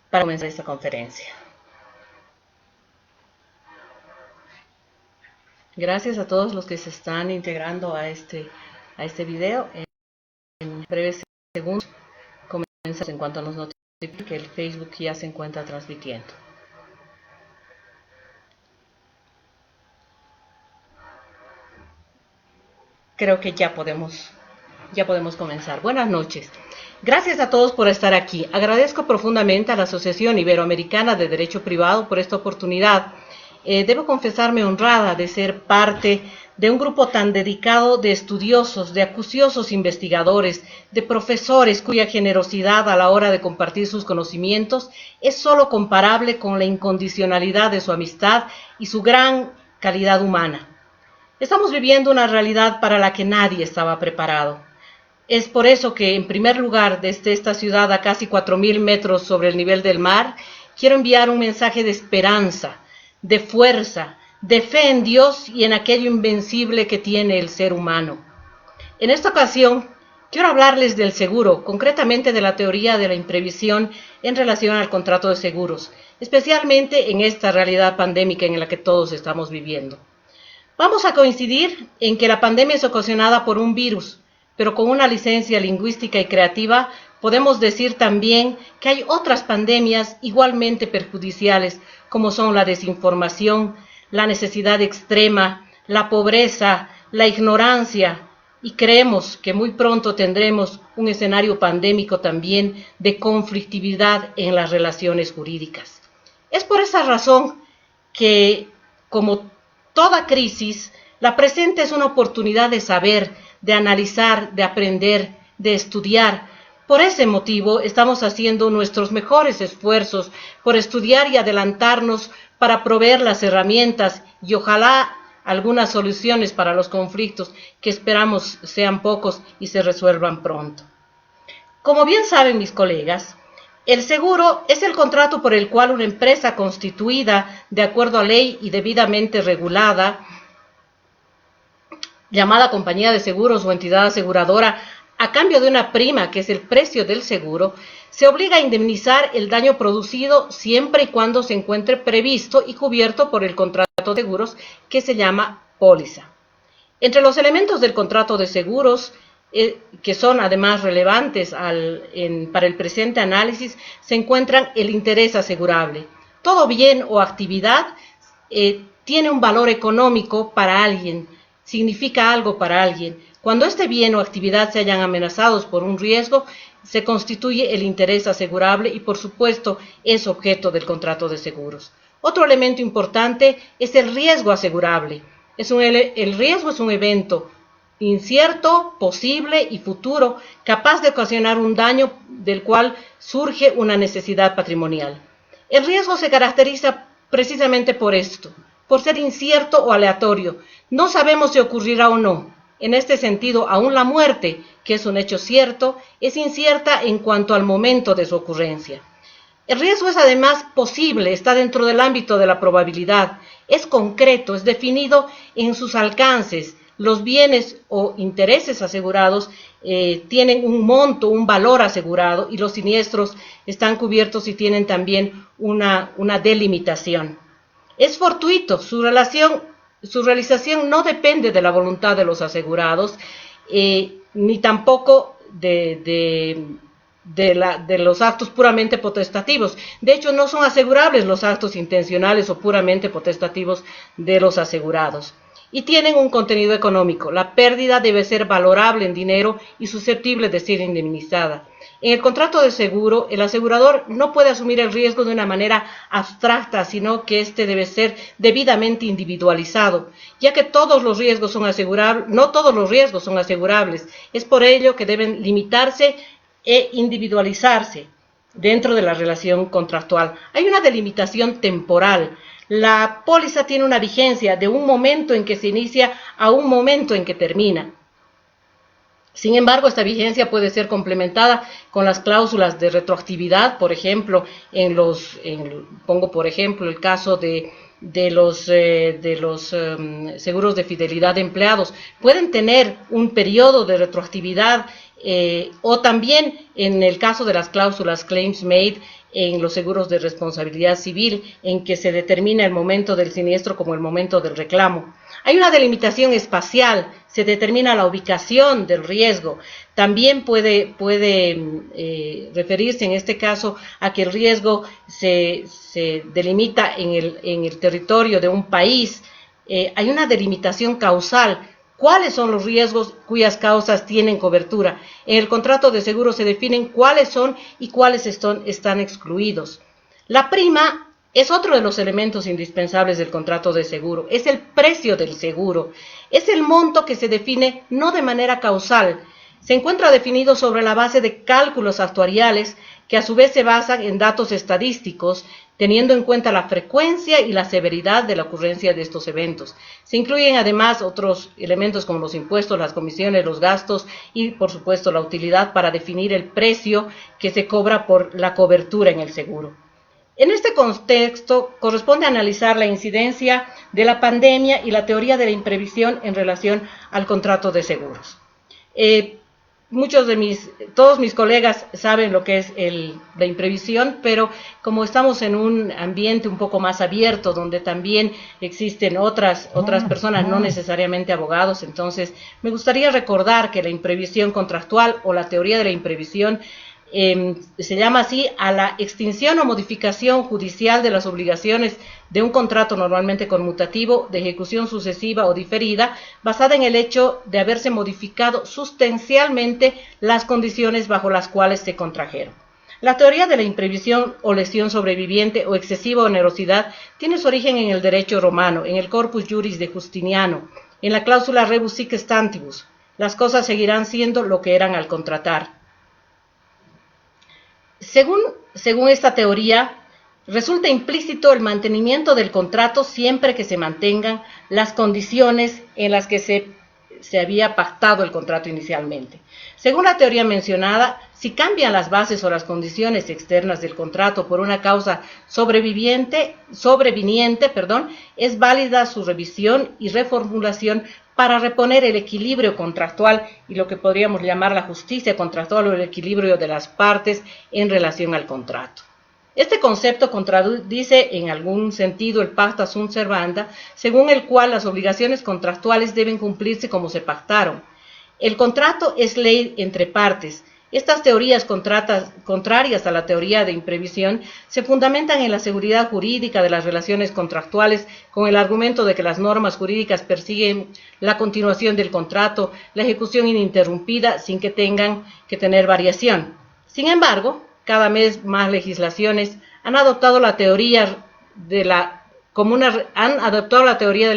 para comenzar esta conferencia. Gracias a todos los que se están integrando a este video. En breves segundos comenzamos en cuanto nos notifique que el Facebook ya se encuentra transmitiendo. Creo que ya podemos comenzar. Buenas noches. Gracias a todos por estar aquí. Agradezco profundamente a la Asociación Iberoamericana de Derecho Privado por esta oportunidad. Debo confesarme honrada de ser parte de un grupo tan dedicado de estudiosos, de acuciosos investigadores, de profesores cuya generosidad a la hora de compartir sus conocimientos es solo comparable con la incondicionalidad de su amistad y su gran calidad humana. Estamos viviendo una realidad para la que nadie estaba preparado. Es por eso que, en primer lugar, desde esta ciudad a casi 4.000 metros sobre el nivel del mar, quiero enviar un mensaje de esperanza, de fuerza, de fe en Dios y en aquello invencible que tiene el ser humano. En esta ocasión, quiero hablarles del seguro, concretamente de la teoría de la imprevisión en relación al contrato de seguros, especialmente en esta realidad pandémica en la que todos estamos viviendo. Vamos a coincidir en que la pandemia es ocasionada por un virus, pero con una licencia lingüística y creativa podemos decir también que hay otras pandemias igualmente perjudiciales, como son la desinformación, la necesidad extrema, la pobreza, la ignorancia, y creemos que muy pronto tendremos un escenario pandémico también de conflictividad en las relaciones jurídicas. Es por esa razón que, como toda crisis, la presente es una oportunidad de saber, de analizar, de aprender, de estudiar. Por ese motivo estamos haciendo nuestros mejores esfuerzos por estudiar y adelantarnos para proveer las herramientas y ojalá algunas soluciones para los conflictos que esperamos sean pocos y se resuelvan pronto. Como bien saben mis colegas, el seguro es el contrato por el cual una empresa constituida de acuerdo a ley y debidamente regulada, llamada compañía de seguros o entidad aseguradora, a cambio de una prima, que es el precio del seguro, se obliga a indemnizar el daño producido siempre y cuando se encuentre previsto y cubierto por el contrato de seguros, que se llama póliza. Entre los elementos del contrato de seguros, que son además relevantes para el presente análisis, se encuentran el interés asegurable. Todo bien o actividad tiene un valor económico para alguien, significa algo para alguien. Cuando este bien o actividad se hayan amenazados por un riesgo, se constituye el interés asegurable y, por supuesto, es objeto del contrato de seguros. Otro elemento importante es el riesgo asegurable. El riesgo es un evento incierto, posible y futuro, capaz de ocasionar un daño del cual surge una necesidad patrimonial. El riesgo se caracteriza precisamente por esto, por ser incierto o aleatorio. No sabemos si ocurrirá o no. En este sentido, aún la muerte, que es un hecho cierto, es incierta en cuanto al momento de su ocurrencia. El riesgo es además posible, está dentro del ámbito de la probabilidad, es concreto, es definido en sus alcances. Los bienes o intereses asegurados tienen un monto, un valor asegurado, y los siniestros están cubiertos y tienen también una delimitación. Es fortuito, su realización no depende de la voluntad de los asegurados, ni tampoco de los actos puramente potestativos. De hecho, no son asegurables los actos intencionales o puramente potestativos de los asegurados. Y tienen un contenido económico. La pérdida debe ser valorable en dinero y susceptible de ser indemnizada. En el contrato de seguro, el asegurador no puede asumir el riesgo de una manera abstracta, sino que éste debe ser debidamente individualizado, ya que todos los riesgos son asegurables, no todos los riesgos son asegurables. Es por ello que deben limitarse e individualizarse dentro de la relación contractual. Hay una delimitación temporal. La póliza tiene una vigencia de un momento en que se inicia a un momento en que termina. Sin embargo, esta vigencia puede ser complementada con las cláusulas de retroactividad, por ejemplo, pongo por ejemplo el caso de los seguros de fidelidad de empleados. Pueden tener un periodo de retroactividad o también en el caso de las cláusulas claims made, en los seguros de responsabilidad civil, en que se determina el momento del siniestro como el momento del reclamo. Hay una delimitación espacial, se determina la ubicación del riesgo. También puede referirse en este caso a que el riesgo se delimita en el territorio de un país. Hay una delimitación causal. ¿Cuáles son los riesgos cuyas causas tienen cobertura? En el contrato de seguro se definen cuáles son y cuáles están excluidos. La prima es otro de los elementos indispensables del contrato de seguro. Es el precio del seguro. Es el monto que se define no de manera causal. Se encuentra definido sobre la base de cálculos actuariales que a su vez se basan en datos estadísticos, teniendo en cuenta la frecuencia y la severidad de la ocurrencia de estos eventos. Se incluyen además otros elementos como los impuestos, las comisiones, los gastos y, por supuesto, la utilidad para definir el precio que se cobra por la cobertura en el seguro. En este contexto, corresponde analizar la incidencia de la pandemia y la teoría de la imprevisión en relación al contrato de seguros. Todos mis colegas saben lo que es la imprevisión, pero como estamos en un ambiente un poco más abierto, donde también existen otras personas, no necesariamente abogados, entonces me gustaría recordar que la imprevisión contractual o la teoría de la imprevisión se llama así a la extinción o modificación judicial de las obligaciones de un contrato normalmente conmutativo de ejecución sucesiva o diferida, basada en el hecho de haberse modificado sustancialmente las condiciones bajo las cuales se contrajeron. La teoría de la imprevisión o lesión sobreviviente o excesiva onerosidad tiene su origen en el derecho romano, en el Corpus Juris de Justiniano, en la cláusula rebus sic stantibus. Las cosas seguirán siendo lo que eran al contratar. Según esta teoría, resulta implícito el mantenimiento del contrato siempre que se mantengan las condiciones en las que se había pactado el contrato inicialmente. Según la teoría mencionada, si cambian las bases o las condiciones externas del contrato por una causa sobreviniente, es válida su revisión y reformulación para reponer el equilibrio contractual y lo que podríamos llamar la justicia contractual o el equilibrio de las partes en relación al contrato. Este concepto contradice en algún sentido el pacta sunt servanda, según el cual las obligaciones contractuales deben cumplirse como se pactaron. El contrato es ley entre partes. Estas teorías contrarias a la teoría de imprevisión se fundamentan en la seguridad jurídica de las relaciones contractuales con el argumento de que las normas jurídicas persiguen la continuación del contrato, la ejecución ininterrumpida sin que tengan que tener variación. Sin embargo, cada vez más legislaciones han adoptado la teoría de la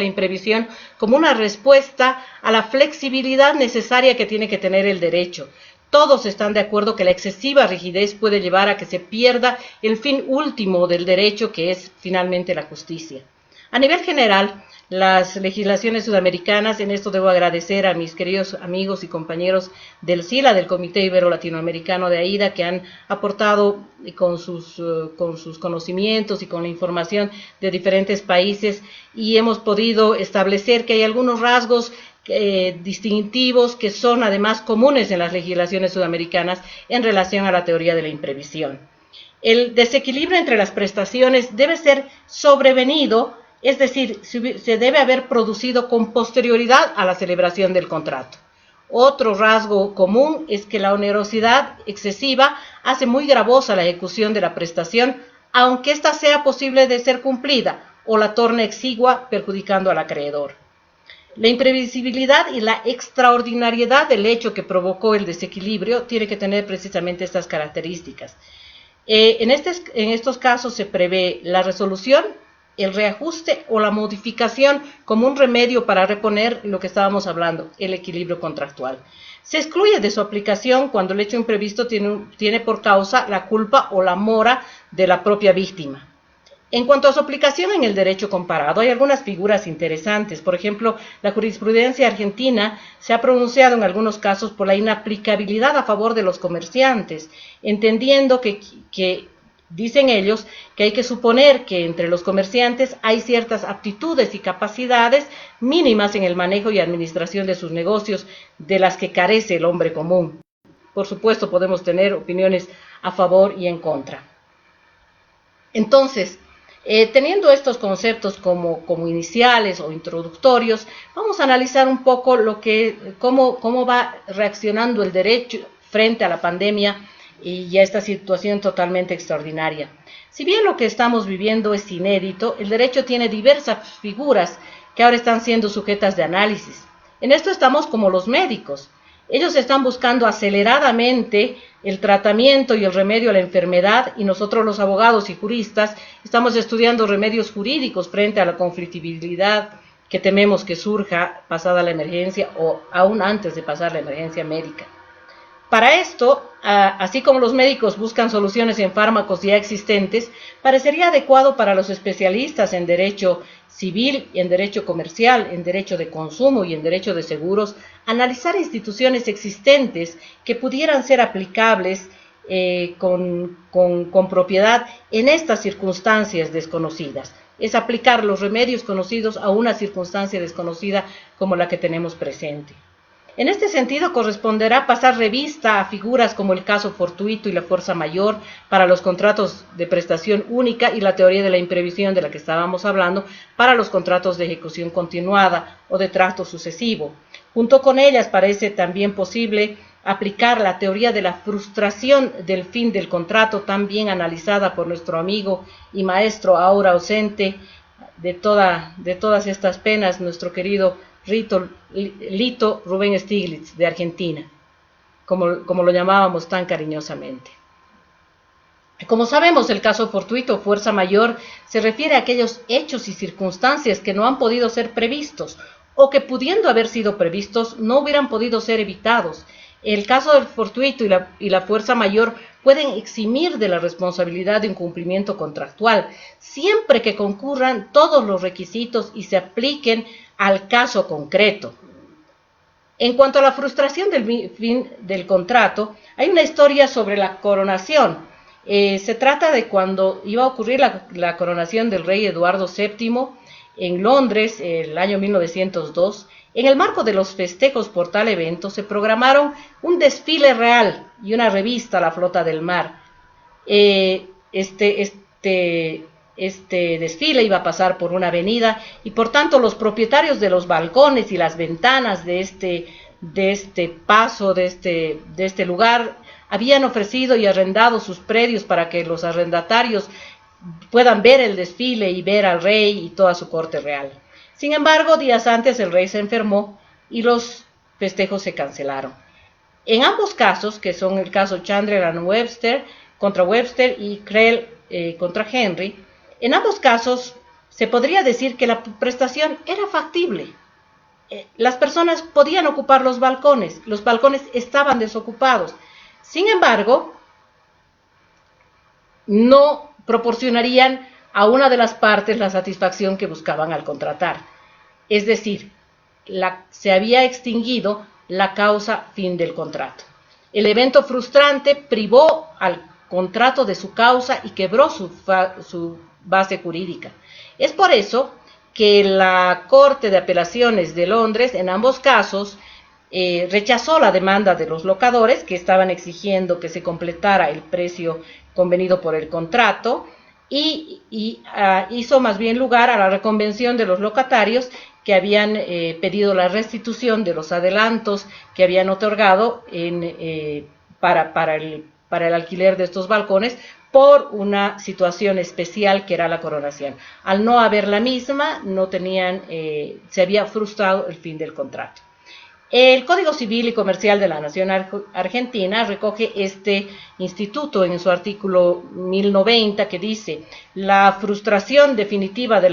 imprevisión como una respuesta a la flexibilidad necesaria que tiene que tener el derecho. Todos están de acuerdo que la excesiva rigidez puede llevar a que se pierda el fin último del derecho, que es finalmente la justicia. A nivel general, las legislaciones sudamericanas, en esto debo agradecer a mis queridos amigos y compañeros del SILA, del Comité Ibero Latinoamericano de AIDA, que han aportado con sus conocimientos y con la información de diferentes países, y hemos podido establecer que hay algunos rasgos distintivos que son además comunes en las legislaciones sudamericanas en relación a la teoría de la imprevisión. El desequilibrio entre las prestaciones debe ser sobrevenido, es decir, se debe haber producido con posterioridad a la celebración del contrato. Otro rasgo común es que la onerosidad excesiva hace muy gravosa la ejecución de la prestación, aunque ésta sea posible de ser cumplida, o la torna exigua, perjudicando al acreedor. La imprevisibilidad y la extraordinariedad del hecho que provocó el desequilibrio tiene que tener precisamente estas características. En estos casos se prevé la resolución, el reajuste o la modificación como un remedio para reponer lo que estábamos hablando, el equilibrio contractual. Se excluye de su aplicación cuando el hecho imprevisto tiene por causa la culpa o la mora de la propia víctima. En cuanto a su aplicación en el derecho comparado, hay algunas figuras interesantes. Por ejemplo, la jurisprudencia argentina se ha pronunciado en algunos casos por la inaplicabilidad a favor de los comerciantes, entendiendo que dicen ellos que hay que suponer que entre los comerciantes hay ciertas aptitudes y capacidades mínimas en el manejo y administración de sus negocios de las que carece el hombre común. Por supuesto, podemos tener opiniones a favor y en contra. Entonces, teniendo estos conceptos como iniciales o introductorios, vamos a analizar un poco cómo va reaccionando el derecho frente a la pandemia y a esta situación totalmente extraordinaria. Si bien lo que estamos viviendo es inédito, el derecho tiene diversas figuras que ahora están siendo sujetas de análisis. En esto estamos como los médicos. Ellos están buscando aceleradamente el tratamiento y el remedio a la enfermedad, y nosotros los abogados y juristas estamos estudiando remedios jurídicos frente a la conflictibilidad que tememos que surja pasada la emergencia o aún antes de pasar la emergencia médica. Para esto, así como los médicos buscan soluciones en fármacos ya existentes, parecería adecuado para los especialistas en derecho civil, en derecho comercial, en derecho de consumo y en derecho de seguros, analizar instituciones existentes que pudieran ser aplicables con propiedad en estas circunstancias desconocidas. Es aplicar los remedios conocidos a una circunstancia desconocida como la que tenemos presente. En este sentido, corresponderá pasar revista a figuras como el caso fortuito y la fuerza mayor para los contratos de prestación única y la teoría de la imprevisión de la que estábamos hablando para los contratos de ejecución continuada o de trato sucesivo. Junto con ellas parece también posible aplicar la teoría de la frustración del fin del contrato, tan bien analizada por nuestro amigo y maestro ahora ausente de todas estas penas, nuestro querido Lito Rubén Stiglitz, de Argentina, como lo llamábamos tan cariñosamente. Como sabemos, el caso fortuito o fuerza mayor se refiere a aquellos hechos y circunstancias que no han podido ser previstos o que, pudiendo haber sido previstos, no hubieran podido ser evitados. El caso del fortuito y la fuerza mayor pueden eximir de la responsabilidad de un cumplimiento contractual, siempre que concurran todos los requisitos y se apliquen al caso concreto. En cuanto a la frustración del fin del contrato, hay una historia sobre la coronación. Se trata de cuando iba a ocurrir la coronación del rey Eduardo VII en Londres, el año 1902. En el marco de los festejos por tal evento se programaron un desfile real y una revista a la flota del mar. Este desfile iba a pasar por una avenida y por tanto los propietarios de los balcones y las ventanas de este lugar habían ofrecido y arrendado sus predios para que los arrendatarios puedan ver el desfile y ver al rey y toda su corte real. Sin embargo, días antes el rey se enfermó y los festejos se cancelaron. En ambos casos, que son el caso Chandler and Webster contra Webster y Creel contra Henry, en ambos casos se podría decir que la prestación era factible. Las personas podían ocupar los balcones estaban desocupados. Sin embargo, no proporcionarían a una de las partes la satisfacción que buscaban al contratar. Es decir, se había extinguido la causa fin del contrato. El evento frustrante privó al contrato de su causa y quebró su base jurídica. Es por eso que la Corte de Apelaciones de Londres, en ambos casos, rechazó la demanda de los locadores, que estaban exigiendo que se completara el precio convenido por el contrato, y hizo más bien lugar a la reconvención de los locatarios que habían pedido la restitución de los adelantos que habían otorgado para el alquiler de estos balcones por una situación especial que era la coronación. Al no haber la misma, se había frustrado el fin del contrato. El Código Civil y Comercial de la Nación Argentina recoge este instituto en su artículo 1090, que dice: la frustración definitiva de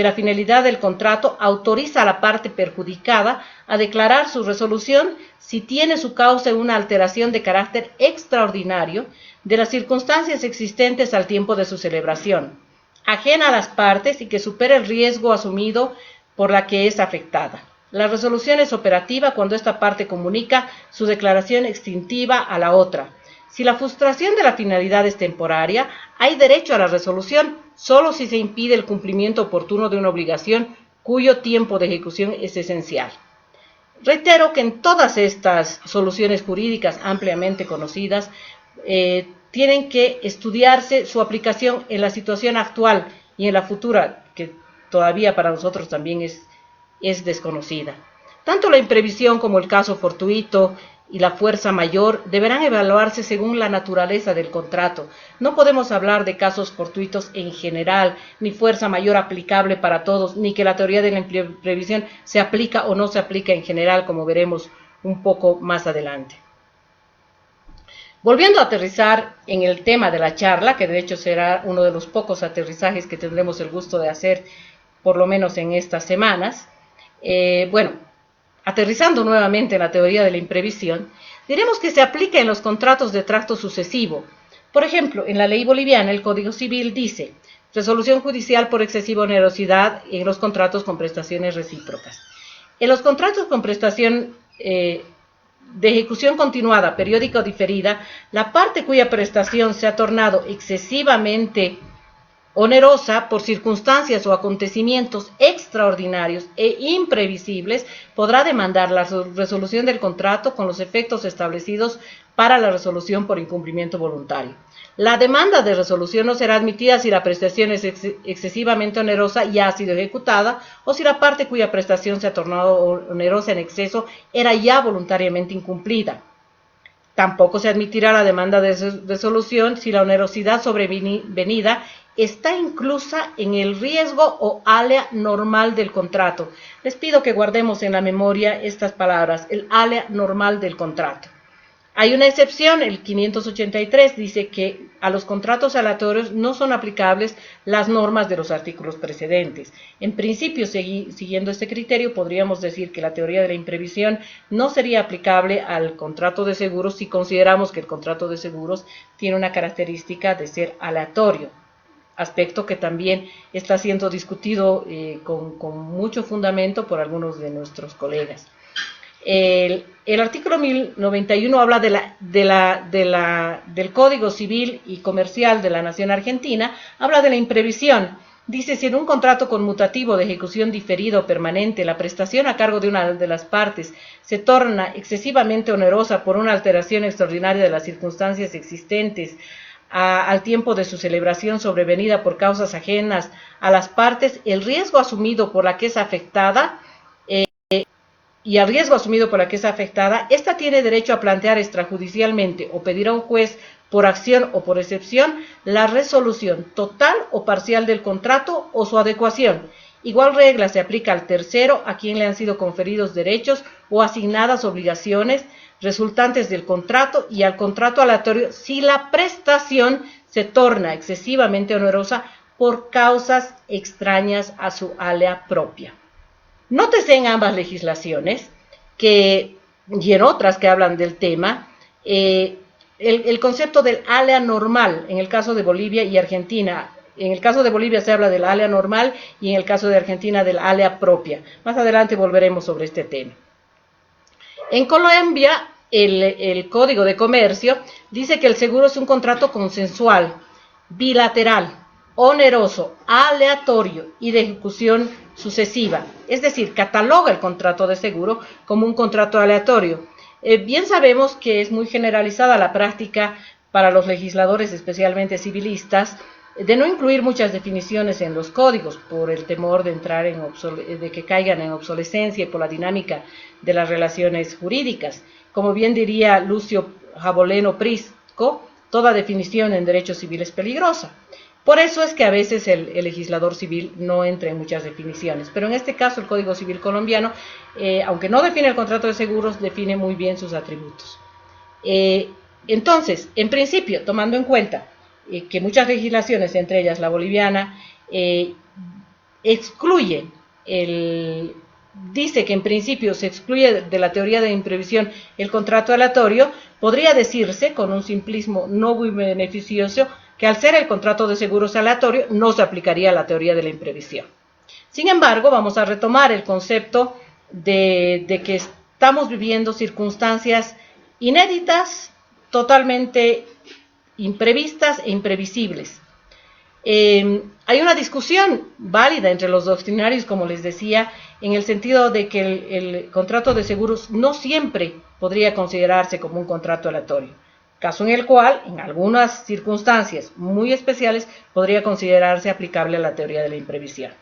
la finalidad del contrato autoriza a la parte perjudicada a declarar su resolución si tiene su causa una alteración de carácter extraordinario de las circunstancias existentes al tiempo de su celebración, ajena a las partes y que supere el riesgo asumido por la que es afectada. La resolución es operativa cuando esta parte comunica su declaración extintiva a la otra. Si la frustración de la finalidad es temporaria, hay derecho a la resolución solo si se impide el cumplimiento oportuno de una obligación cuyo tiempo de ejecución es esencial. Reitero que en todas estas soluciones jurídicas ampliamente conocidas, tienen que estudiarse su aplicación en la situación actual y en la futura, que todavía para nosotros también es desconocida. Tanto la imprevisión como el caso fortuito y la fuerza mayor deberán evaluarse según la naturaleza del contrato. No podemos hablar de casos fortuitos en general, ni fuerza mayor aplicable para todos, ni que la teoría de la imprevisión se aplica o no se aplica en general, como veremos un poco más adelante. Volviendo a aterrizar en el tema de la charla, que de hecho será uno de los pocos aterrizajes que tendremos el gusto de hacer, por lo menos en estas semanas, aterrizando nuevamente en la teoría de la imprevisión, diremos que se aplica en los contratos de tracto sucesivo. Por ejemplo, en la ley boliviana, el Código Civil dice: resolución judicial por excesiva onerosidad en los contratos con prestaciones recíprocas. En los contratos con prestación de ejecución continuada, periódica o diferida, la parte cuya prestación se ha tornado excesivamente onerosa por circunstancias o acontecimientos extraordinarios e imprevisibles podrá demandar la resolución del contrato con los efectos establecidos para la resolución por incumplimiento voluntario. La demanda de resolución no será admitida si la prestación es excesivamente onerosa y ha sido ejecutada, o si la parte cuya prestación se ha tornado onerosa en exceso era ya voluntariamente incumplida. Tampoco se admitirá la demanda de resolución si la onerosidad sobrevenida está inclusa en el riesgo o área normal del contrato. Les pido que guardemos en la memoria estas palabras: el área normal del contrato. Hay una excepción, el 583 dice que a los contratos aleatorios no son aplicables las normas de los artículos precedentes. En principio, siguiendo este criterio, podríamos decir que la teoría de la imprevisión no sería aplicable al contrato de seguros si consideramos que el contrato de seguros tiene una característica de ser aleatorio, aspecto que también está siendo discutido con mucho fundamento por algunos de nuestros colegas. El artículo 1091 habla del Código Civil y Comercial de la Nación Argentina, habla de la imprevisión. Dice: si en un contrato conmutativo de ejecución diferida o permanente la prestación a cargo de una de las partes se torna excesivamente onerosa por una alteración extraordinaria de las circunstancias existentes al tiempo de su celebración sobrevenida por causas ajenas a las partes, el riesgo asumido por la que es afectada ésta tiene derecho a plantear extrajudicialmente o pedir a un juez, por acción o por excepción, la resolución total o parcial del contrato o su adecuación. Igual regla se aplica al tercero a quien le han sido conferidos derechos o asignadas obligaciones resultantes del contrato, y al contrato aleatorio si la prestación se torna excesivamente onerosa por causas extrañas a su área propia. Nótese en ambas legislaciones y en otras que hablan del tema, el concepto del área normal en el caso de Bolivia y Argentina. En el caso de Bolivia se habla del área normal y en el caso de Argentina del área propia. Más adelante volveremos sobre este tema. En Colombia, el Código de Comercio dice que el seguro es un contrato consensual, bilateral, oneroso, aleatorio y de ejecución sucesiva, es decir, cataloga el contrato de seguro como un contrato aleatorio. Bien sabemos que es muy generalizada la práctica para los legisladores, especialmente civilistas, de no incluir muchas definiciones en los códigos por el temor de de que caigan en obsolescencia y por la dinámica de las relaciones jurídicas. Como bien diría Lucio Jaboleno Prisco, toda definición en derecho civil es peligrosa. Por eso es que a veces el legislador civil no entra en muchas definiciones, pero en este caso el Código Civil colombiano, aunque no define el contrato de seguros, define muy bien sus atributos. Entonces, en principio, tomando en cuenta que muchas legislaciones, entre ellas la boliviana, dice que en principio se excluye de la teoría de imprevisión el contrato aleatorio, podría decirse, con un simplismo no muy beneficioso, que al ser el contrato de seguros aleatorio no se aplicaría la teoría de la imprevisión. Sin embargo, vamos a retomar el concepto de que estamos viviendo circunstancias inéditas, totalmente imprevistas e imprevisibles. Hay una discusión válida entre los doctrinarios, como les decía, en el sentido de que el contrato de seguros no siempre podría considerarse como un contrato aleatorio. caso en el cual, en algunas circunstancias muy especiales, podría considerarse aplicable a la teoría de la imprevisión.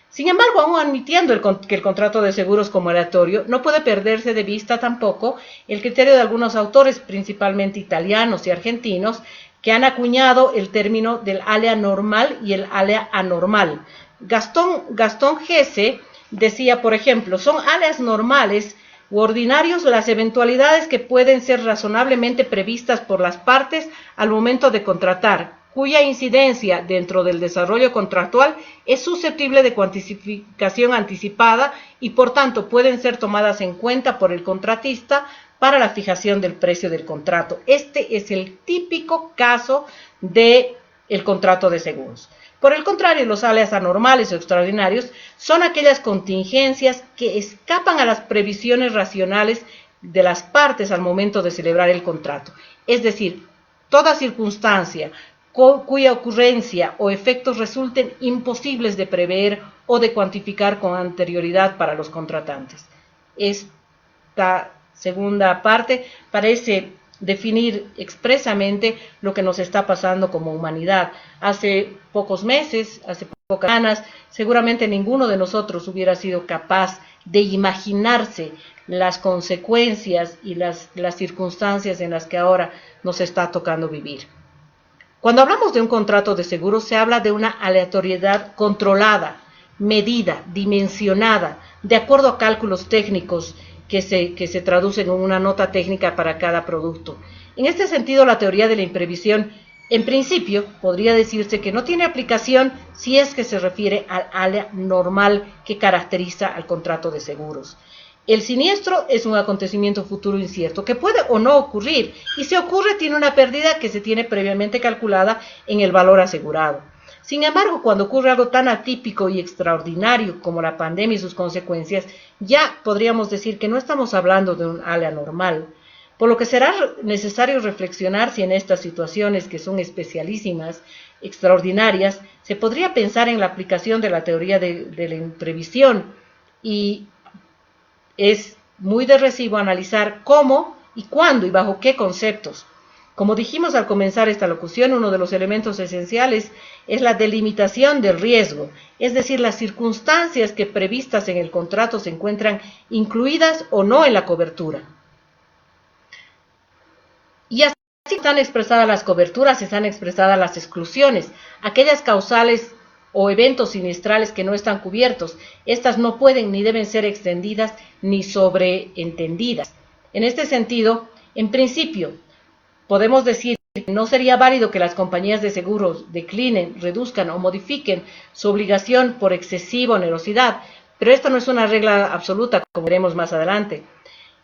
Sin embargo, aún admitiendo que el contrato de seguros como aleatorio, no puede perderse de vista tampoco el criterio de algunos autores, principalmente italianos y argentinos, que han acuñado el término del alea normal y el alea anormal. Gastón Gesse decía, por ejemplo, son aleas normales u ordinarios las eventualidades que pueden ser razonablemente previstas por las partes al momento de contratar, cuya incidencia dentro del desarrollo contractual es susceptible de cuantificación anticipada y por tanto pueden ser tomadas en cuenta por el contratista para la fijación del precio del contrato. Este es el típico caso del contrato de seguros. Por el contrario, los alias anormales o extraordinarios son aquellas contingencias que escapan a las previsiones racionales de las partes al momento de celebrar el contrato. Es decir, toda circunstancia cuya ocurrencia o efectos resulten imposibles de prever o de cuantificar con anterioridad para los contratantes. Esta segunda parte parece definir expresamente lo que nos está pasando como humanidad. Hace pocos meses, hace pocas semanas, seguramente ninguno de nosotros hubiera sido capaz de imaginarse las consecuencias y las circunstancias en las que ahora nos está tocando vivir. Cuando hablamos de un contrato de seguro, se habla de una aleatoriedad controlada, medida, dimensionada, de acuerdo a cálculos técnicos que se traducen en una nota técnica para cada producto. En este sentido, la teoría de la imprevisión, en principio, podría decirse que no tiene aplicación si es que se refiere al alea normal que caracteriza al contrato de seguros. El siniestro es un acontecimiento futuro incierto que puede o no ocurrir, y si ocurre tiene una pérdida que se tiene previamente calculada en el valor asegurado. Sin embargo, cuando ocurre algo tan atípico y extraordinario como la pandemia y sus consecuencias, ya podríamos decir que no estamos hablando de un alea normal, por lo que será necesario reflexionar si en estas situaciones que son especialísimas, extraordinarias, se podría pensar en la aplicación de la teoría de la imprevisión, y es muy de recibo analizar cómo y cuándo y bajo qué conceptos. Como dijimos al comenzar esta locución, uno de los elementos esenciales es la delimitación del riesgo, es decir, las circunstancias que previstas en el contrato se encuentran incluidas o no en la cobertura. Y así están expresadas las coberturas, están expresadas las exclusiones, aquellas causales o eventos siniestrales que no están cubiertos. Estas no pueden ni deben ser extendidas ni sobreentendidas. En este sentido, en principio, podemos decir que no sería válido que las compañías de seguros declinen, reduzcan o modifiquen su obligación por excesiva onerosidad, pero esta no es una regla absoluta, como veremos más adelante.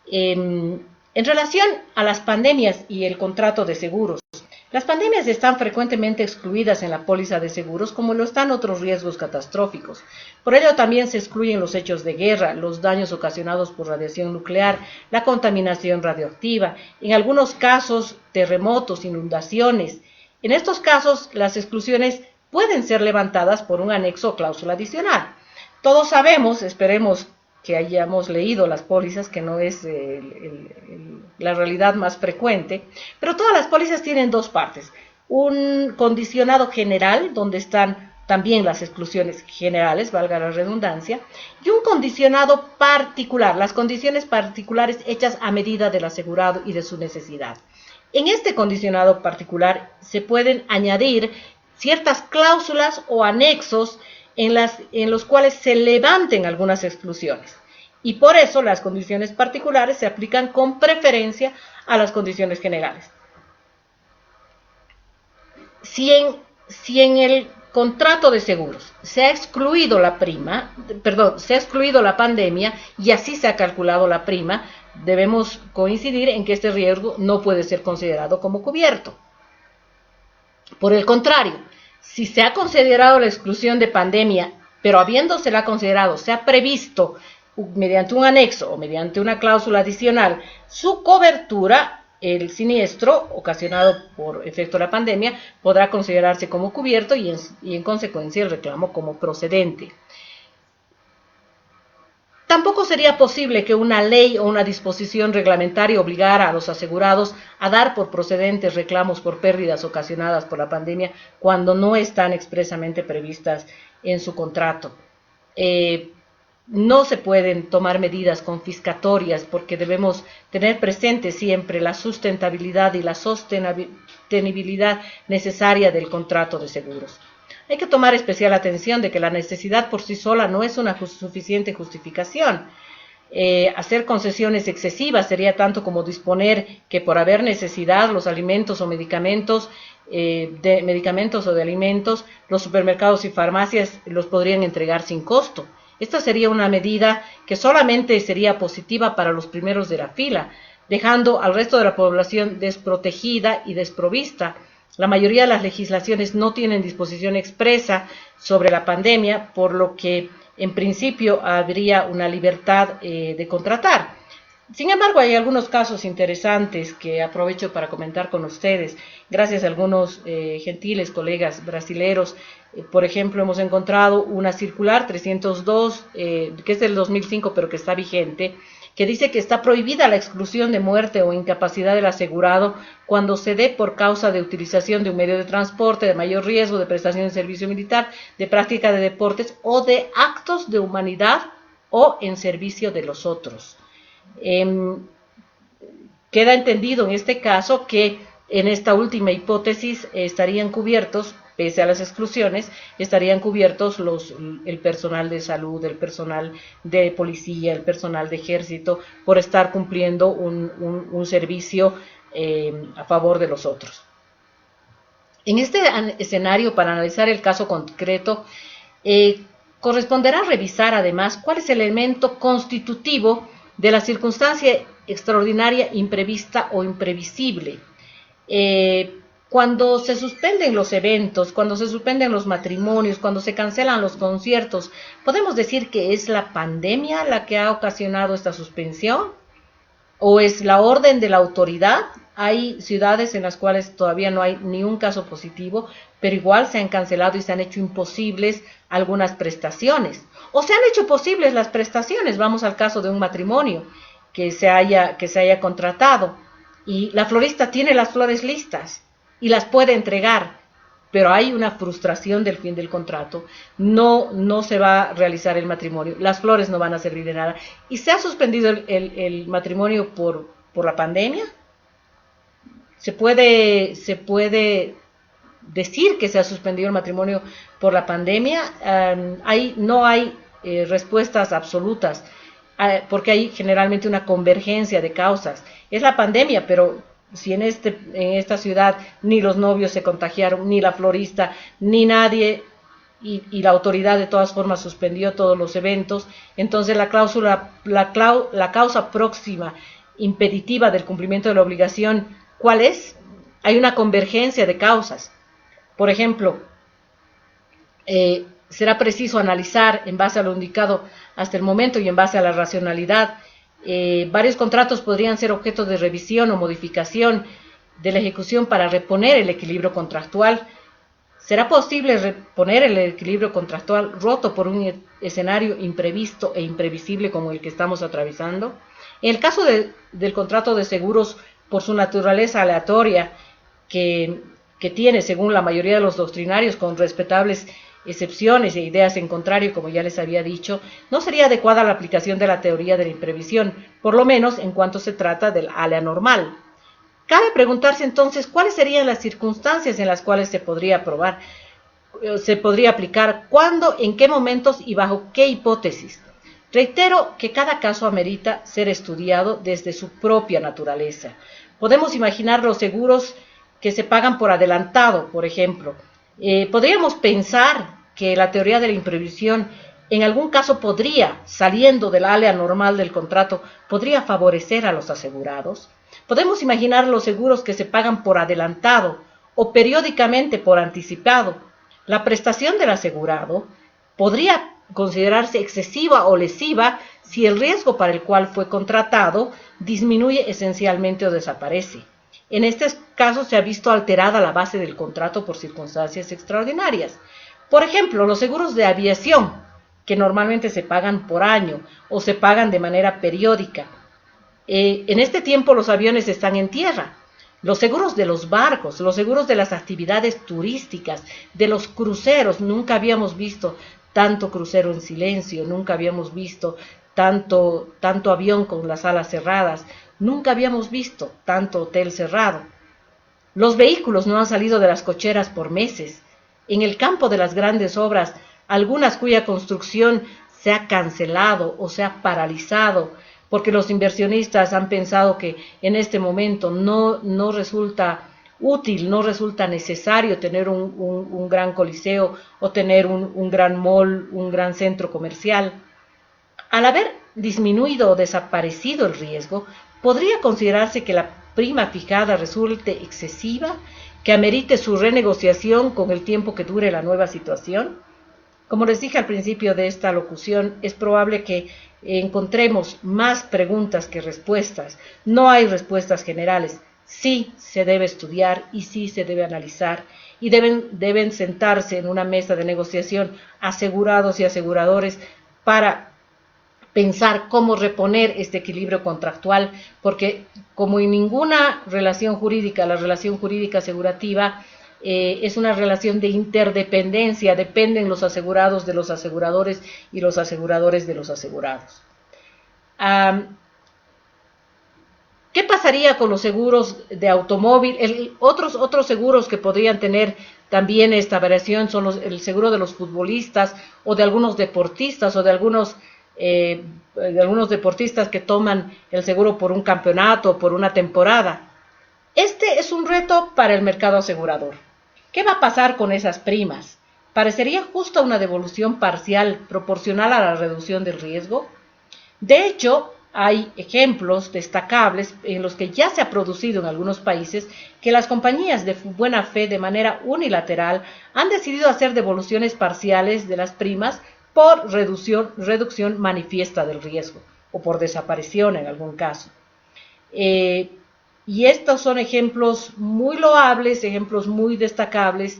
En relación a las pandemias y el contrato de seguros, las pandemias están frecuentemente excluidas en la póliza de seguros, como lo están otros riesgos catastróficos. Por ello también se excluyen los hechos de guerra, los daños ocasionados por radiación nuclear, la contaminación radioactiva, en algunos casos terremotos, inundaciones. En estos casos, las exclusiones pueden ser levantadas por un anexo o cláusula adicional. Todos sabemos, esperemos que hayamos leído las pólizas, que no es la realidad más frecuente, pero todas las pólizas tienen dos partes: un condicionado general, donde están también las exclusiones generales, valga la redundancia, y un condicionado particular, las condiciones particulares hechas a medida del asegurado y de su necesidad. En este condicionado particular se pueden añadir ciertas cláusulas o anexos en los cuales se levanten algunas exclusiones. Y por eso las condiciones particulares se aplican con preferencia a las condiciones generales. Si en el contrato de seguros se ha excluido la pandemia y así se ha calculado la prima, debemos coincidir en que este riesgo no puede ser considerado como cubierto. Por el contrario, si se ha considerado la exclusión de pandemia, pero habiéndosela considerado, se ha previsto mediante un anexo o mediante una cláusula adicional su cobertura, el siniestro ocasionado por efecto de la pandemia podrá considerarse como cubierto y en consecuencia el reclamo como procedente. Tampoco sería posible que una ley o una disposición reglamentaria obligara a los asegurados a dar por procedentes reclamos por pérdidas ocasionadas por la pandemia cuando no están expresamente previstas en su contrato. No se pueden tomar medidas confiscatorias porque debemos tener presente siempre la sustentabilidad y la sostenibilidad necesaria del contrato de seguros. Hay que tomar especial atención de que la necesidad por sí sola no es una suficiente justificación. Hacer concesiones excesivas sería tanto como disponer que por haber necesidad los alimentos o medicamentos, o de alimentos, los supermercados y farmacias los podrían entregar sin costo. Esta sería una medida que solamente sería positiva para los primeros de la fila, dejando al resto de la población desprotegida y desprovista. La mayoría de las legislaciones no tienen disposición expresa sobre la pandemia, por lo que en principio habría una libertad de contratar. Sin embargo, hay algunos casos interesantes que aprovecho para comentar con ustedes, gracias a algunos gentiles colegas brasileros. Por ejemplo, hemos encontrado una circular 302, que es del 2005, pero que está vigente, que dice que está prohibida la exclusión de muerte o incapacidad del asegurado cuando se dé por causa de utilización de un medio de transporte de mayor riesgo, de prestación de servicio militar, de práctica de deportes o de actos de humanidad o en servicio de los otros. Queda entendido en este caso que en esta última hipótesis estarían cubiertos, pese a las exclusiones, estarían cubiertos el personal de salud, el personal de policía, el personal de ejército, por estar cumpliendo un servicio a favor de los otros. En este escenario, para analizar el caso concreto, corresponderá revisar además cuál es el elemento constitutivo de la circunstancia extraordinaria, imprevista o imprevisible. Cuando se suspenden los eventos, cuando se suspenden los matrimonios, cuando se cancelan los conciertos, ¿podemos decir que es la pandemia la que ha ocasionado esta suspensión? ¿O es la orden de la autoridad? Hay ciudades en las cuales todavía no hay ni un caso positivo, pero igual se han cancelado y se han hecho imposibles algunas prestaciones. O se han hecho posibles las prestaciones. Vamos al caso de un matrimonio que se haya contratado y la florista tiene las flores listas y las puede entregar, pero hay una frustración del fin del contrato, no se va a realizar el matrimonio, las flores no van a servir de nada, y se ha suspendido el matrimonio por la pandemia. Se puede decir que se ha suspendido el matrimonio por la pandemia. No hay respuestas absolutas, porque hay generalmente una convergencia de causas. Es la pandemia, pero si en esta ciudad ni los novios se contagiaron, ni la florista, ni nadie, y la autoridad de todas formas suspendió todos los eventos, entonces la causa próxima impeditiva del cumplimiento de la obligación, ¿cuál es? Hay una convergencia de causas. Por ejemplo, será preciso analizar en base a lo indicado hasta el momento y en base a la racionalidad. Varios contratos podrían ser objeto de revisión o modificación de la ejecución para reponer el equilibrio contractual. ¿Será posible reponer el equilibrio contractual roto por un escenario imprevisto e imprevisible como el que estamos atravesando? En el caso del contrato de seguros, por su naturaleza aleatoria, que tiene, según la mayoría de los doctrinarios, con respetables excepciones e ideas en contrario, como ya les había dicho, no sería adecuada la aplicación de la teoría de la imprevisión, por lo menos en cuanto se trata del aleanormal. Cabe preguntarse entonces cuáles serían las circunstancias en las cuales se podría aplicar, cuándo, en qué momentos y bajo qué hipótesis. Reitero que cada caso amerita ser estudiado desde su propia naturaleza. Podemos imaginar los seguros que se pagan por adelantado, por ejemplo. Podríamos pensar que la teoría de la imprevisión en algún caso podría, saliendo del área normal del contrato, podría favorecer a los asegurados. Podemos imaginar los seguros que se pagan por adelantado o periódicamente por anticipado. La prestación del asegurado podría considerarse excesiva o lesiva si el riesgo para el cual fue contratado disminuye esencialmente o desaparece. En este caso se ha visto alterada la base del contrato por circunstancias extraordinarias. Por ejemplo, los seguros de aviación, que normalmente se pagan por año o se pagan de manera periódica. En este tiempo los aviones están en tierra. Los seguros de los barcos, los seguros de las actividades turísticas, de los cruceros, nunca habíamos visto tanto crucero en silencio, nunca habíamos visto tanto avión con las alas cerradas, nunca habíamos visto tanto hotel cerrado. Los vehículos no han salido de las cocheras por meses. En el campo de las grandes obras, algunas cuya construcción se ha cancelado o se ha paralizado, porque los inversionistas han pensado que en este momento no resulta útil, no resulta necesario tener un gran coliseo o tener un gran mall, un gran centro comercial. Al haber disminuido o desaparecido el riesgo, podría considerarse que la prima fijada resulte excesiva, que amerite su renegociación con el tiempo que dure la nueva situación. Como les dije al principio de esta locución, es probable que encontremos más preguntas que respuestas. No hay respuestas generales. Sí se debe estudiar y sí se debe analizar y deben sentarse en una mesa de negociación asegurados y aseguradores para pensar cómo reponer este equilibrio contractual, porque como en ninguna relación jurídica, la relación jurídica asegurativa es una relación de interdependencia, dependen los asegurados de los aseguradores y los aseguradores de los asegurados. ¿Qué pasaría con los seguros de automóvil? Otros seguros que podrían tener también esta variación son el seguro de los futbolistas o de algunos deportistas o de algunos deportistas que toman el seguro por un campeonato o por una temporada. Este es un reto para el mercado asegurador. ¿Qué va a pasar con esas primas? ¿Parecería justa una devolución parcial proporcional a la reducción del riesgo? De hecho, hay ejemplos destacables en los que ya se ha producido en algunos países que las compañías de buena fe de manera unilateral han decidido hacer devoluciones parciales de las primas por reducción manifiesta del riesgo o por desaparición en algún caso. Y estos son ejemplos muy loables, ejemplos muy destacables,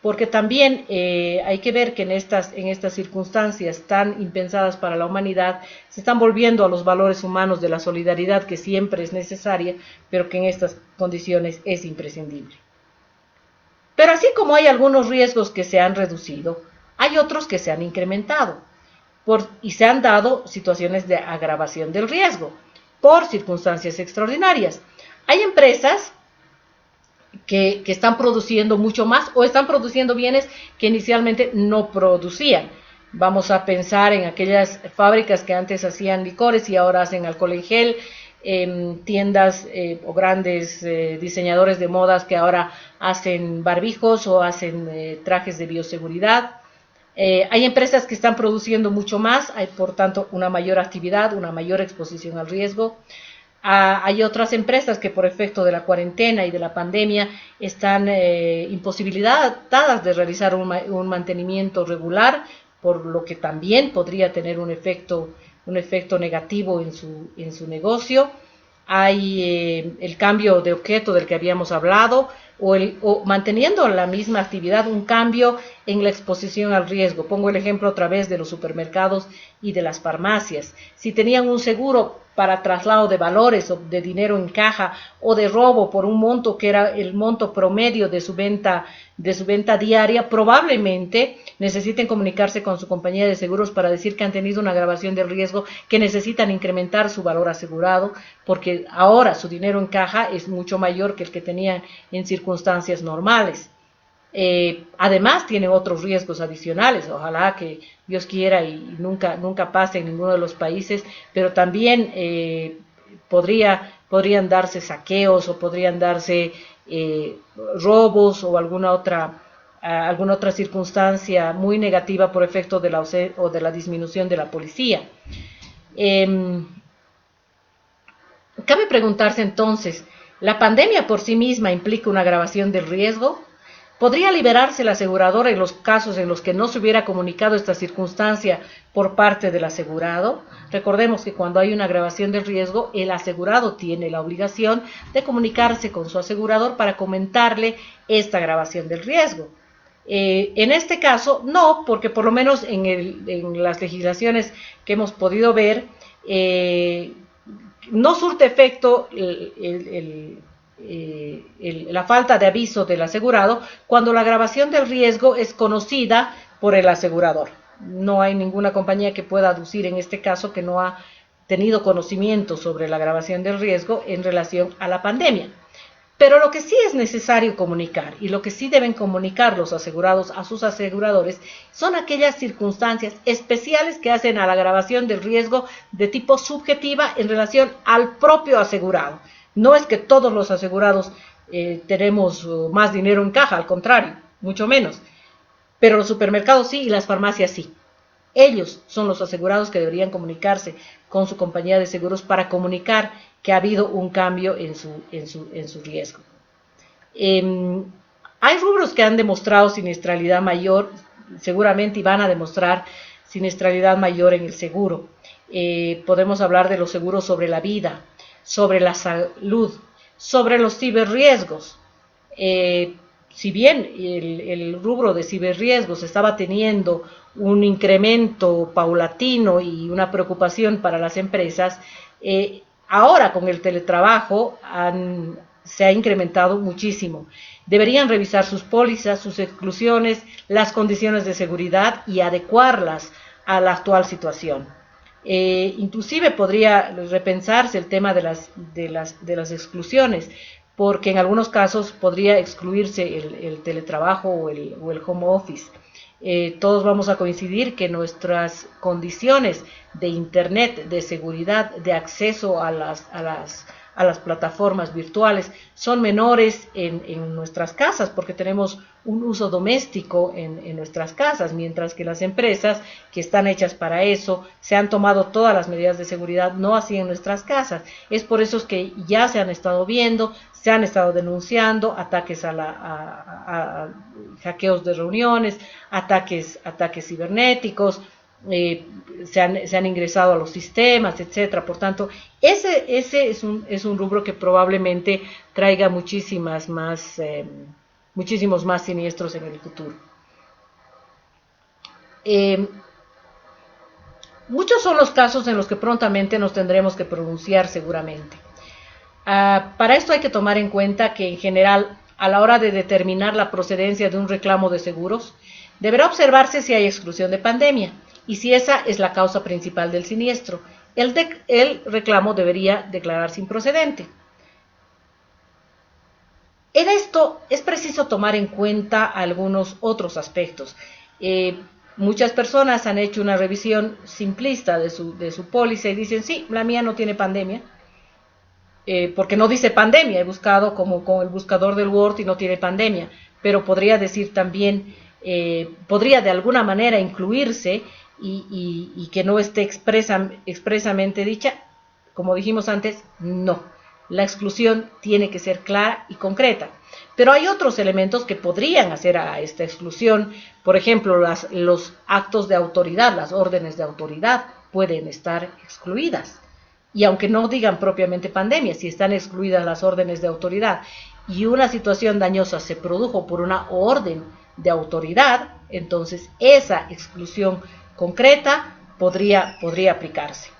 porque también hay que ver que en estas circunstancias tan impensadas para la humanidad se están volviendo a los valores humanos de la solidaridad, que siempre es necesaria, pero que en estas condiciones es imprescindible. Pero así como hay algunos riesgos que se han reducido, hay otros que se han incrementado y se han dado situaciones de agravación del riesgo por circunstancias extraordinarias. Hay empresas que están produciendo mucho más o están produciendo bienes que inicialmente no producían. Vamos a pensar en aquellas fábricas que antes hacían licores y ahora hacen alcohol en gel, tiendas o grandes diseñadores de modas que ahora hacen barbijos o hacen trajes de bioseguridad. Hay empresas que están produciendo mucho más, hay por tanto una mayor actividad, una mayor exposición al riesgo. Hay otras empresas que por efecto de la cuarentena y de la pandemia están imposibilitadas de realizar un mantenimiento regular, por lo que también podría tener un efecto negativo en su negocio. Hay el cambio de objeto del que habíamos hablado, o manteniendo la misma actividad, un cambio en la exposición al riesgo. Pongo el ejemplo otra vez de los supermercados y de las farmacias. Si tenían un seguro para traslado de valores o de dinero en caja o de robo por un monto que era el monto promedio de su venta diaria, probablemente necesiten comunicarse con su compañía de seguros para decir que han tenido una agravación del riesgo, que necesitan incrementar su valor asegurado, porque ahora su dinero en caja es mucho mayor que el que tenían en circunstancias normales. Además tiene otros riesgos adicionales, ojalá que Dios quiera y nunca pase en ninguno de los países, pero también podrían darse saqueos o podrían darse robos o alguna otra circunstancia muy negativa por efecto de la disminución de la policía. Cabe preguntarse entonces, ¿la pandemia por sí misma implica una agravación del riesgo? ¿Podría liberarse la aseguradora en los casos en los que no se hubiera comunicado esta circunstancia por parte del asegurado? Recordemos que cuando hay una agravación del riesgo, el asegurado tiene la obligación de comunicarse con su asegurador para comentarle esta agravación del riesgo. En este caso, no, porque por lo menos en las legislaciones que hemos podido ver, no surte efecto la falta de aviso del asegurado cuando la agravación del riesgo es conocida por el asegurador. No hay ninguna compañía que pueda aducir en este caso que no ha tenido conocimiento sobre la agravación del riesgo en relación a la pandemia. Pero lo que sí es necesario comunicar y lo que sí deben comunicar los asegurados a sus aseguradores son aquellas circunstancias especiales que hacen a la agravación del riesgo de tipo subjetiva en relación al propio asegurado. No es que todos los asegurados tenemos más dinero en caja, al contrario, mucho menos. Pero los supermercados sí y las farmacias sí. Ellos son los asegurados que deberían comunicarse con su compañía de seguros para comunicar que ha habido un cambio en su riesgo. Hay rubros que han demostrado siniestralidad mayor, seguramente, y van a demostrar siniestralidad mayor en el seguro. Podemos hablar de los seguros sobre la vida, sobre la salud, sobre los ciberriesgos. Si bien el rubro de ciberriesgos estaba teniendo un incremento paulatino y una preocupación para las empresas, ahora con el teletrabajo se ha incrementado muchísimo. Deberían revisar sus pólizas, sus exclusiones, las condiciones de seguridad y adecuarlas a la actual situación. Inclusive podría repensarse el tema de las exclusiones, porque en algunos casos podría excluirse el teletrabajo o el home office. Todos vamos a coincidir que nuestras condiciones de internet, de seguridad, de acceso a las plataformas virtuales son menores en nuestras casas, porque tenemos un uso doméstico en nuestras casas, mientras que las empresas que están hechas para eso se han tomado todas las medidas de seguridad, no así en nuestras casas. Es por eso que ya se han estado viendo, se han estado denunciando ataques a hackeos de reuniones, ataques cibernéticos, se han ingresado a los sistemas, etcétera. Por tanto, ese es un rubro que probablemente traiga muchísimos más siniestros en el futuro. Muchos son los casos en los que prontamente nos tendremos que pronunciar seguramente. Para esto hay que tomar en cuenta que en general, a la hora de determinar la procedencia de un reclamo de seguros, deberá observarse si hay exclusión de pandemia y si esa es la causa principal del siniestro. El reclamo debería declararse improcedente. En esto es preciso tomar en cuenta algunos otros aspectos. Muchas personas han hecho una revisión simplista de su póliza y dicen, sí, la mía no tiene pandemia, porque no dice pandemia. He buscado como con el buscador del Word y no tiene pandemia, pero podría decir también, podría de alguna manera incluirse y que no esté expresamente dicha. Como dijimos antes, no. La exclusión tiene que ser clara y concreta. Pero hay otros elementos que podrían hacer a esta exclusión. Por ejemplo, los actos de autoridad, las órdenes de autoridad pueden estar excluidas. Y aunque no digan propiamente pandemia, si están excluidas las órdenes de autoridad y una situación dañosa se produjo por una orden de autoridad, entonces esa exclusión concreta podría aplicarse.